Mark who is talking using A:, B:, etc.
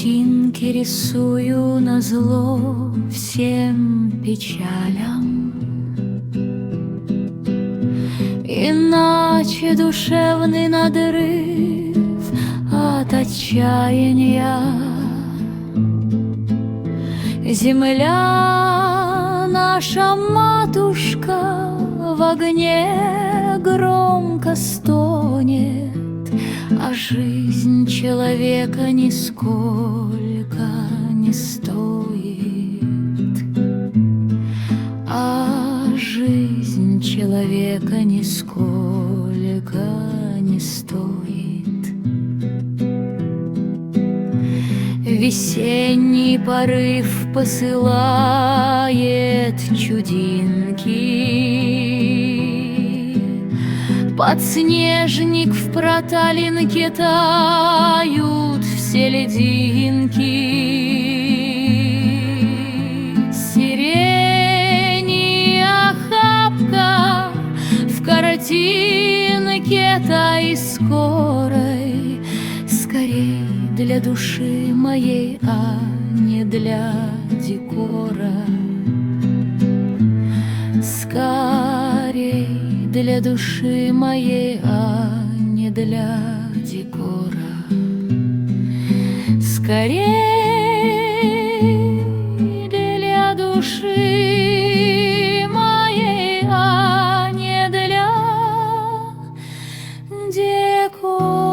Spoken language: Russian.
A: Картинки рисую назло всем печалям, иначе душевный надрыв от отчаяния. Земля, наша матушка, в огне громко стонет, а жизнь человека нисколько не стоит. А жизнь человека нисколько не стоит. Весенний порыв посылает чудинки, подснежник в проталинке тают все лединки. Сирени охапка в картинке-то и скорой, скорей для души моей, а не для декора. Скорей для души моей, а не для декора. Скорей для души моей, а не для декора.